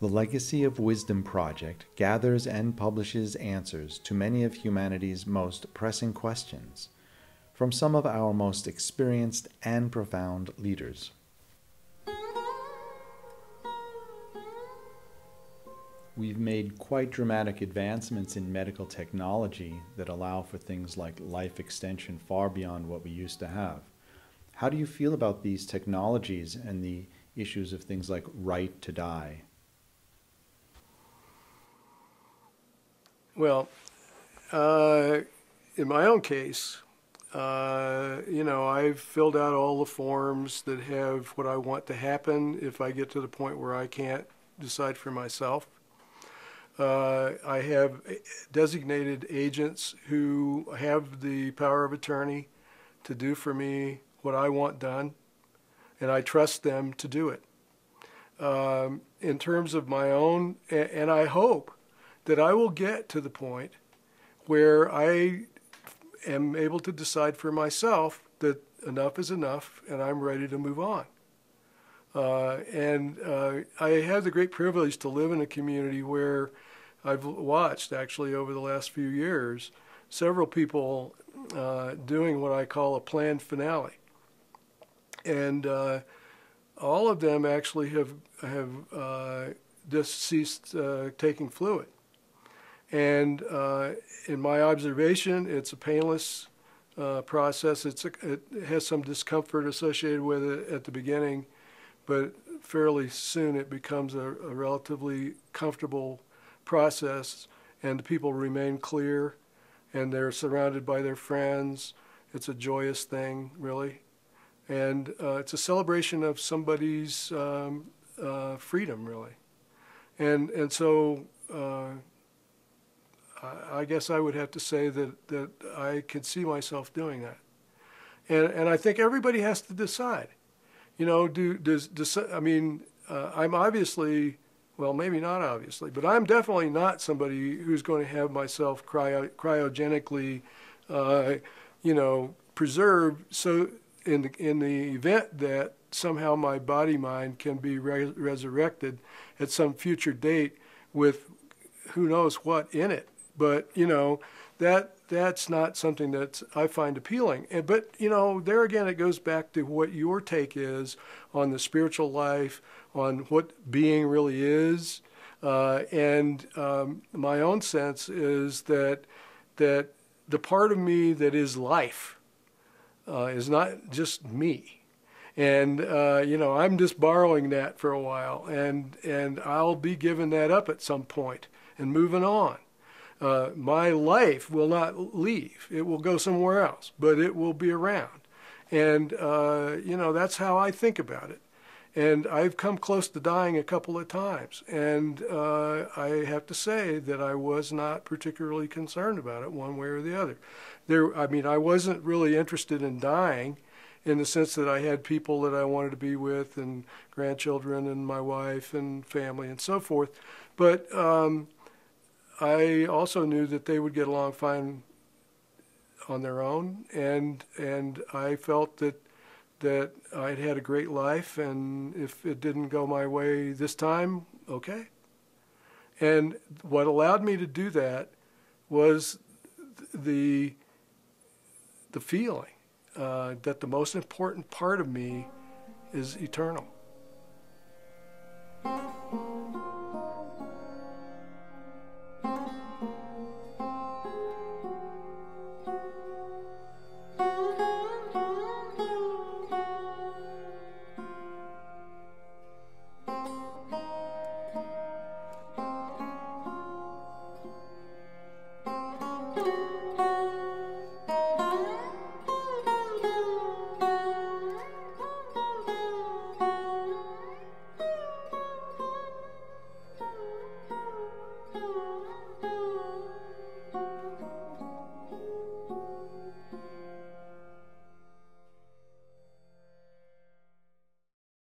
The Legacy of Wisdom Project gathers and publishes answers to many of humanity's most pressing questions from some of our most experienced and profound leaders. We've made quite dramatic advancements in medical technology that allow for things like life extension far beyond what we used to have. How do you feel about these technologies and the issues of things like right to die? Well, in my own case, I've filled out all the forms that have what I want to happen if I get to the point where I can't decide for myself. I have designated agents who have the power of attorney to do for me what I want done, and I trust them to do it. In terms of my own, and I hope that I will get to the point where I am able to decide for myself that enough is enough and I'm ready to move on. I have the great privilege to live in a community where I've watched, actually, over the last few years, several people doing what I call a planned finale. And all of them actually have just ceased taking fluid. And in my observation, it's a painless process. It has some discomfort associated with it at the beginning, but fairly soon it becomes a relatively comfortable process, and the people remain clear, and they're surrounded by their friends. It's a joyous thing, really. And it's a celebration of somebody's freedom, really. And so I guess I would have to say that I could see myself doing that. And I think everybody has to decide. I'm obviously, well, maybe not obviously, but I'm definitely not somebody who's going to have myself cryogenically, preserved, so in the event that somehow my body-mind can be resurrected at some future date with who knows what in it. But, that's not something that I find appealing. But, there again, it goes back to what your take is on the spiritual life, on what being really is. And my own sense is that the part of me that is life is not just me. And, I'm just borrowing that for a while. And I'll be giving that up at some point and moving on. My life will not leave. It will go somewhere else, but it will be around. And, that's how I think about it. And I've come close to dying a couple of times. And I have to say that I was not particularly concerned about it one way or the other. I wasn't really interested in dying in the sense that I had people that I wanted to be with and grandchildren and my wife and family and so forth. But I also knew that they would get along fine on their own, and I felt that I'd had a great life, and if it didn't go my way this time, okay. And what allowed me to do that was the feeling that the most important part of me is eternal.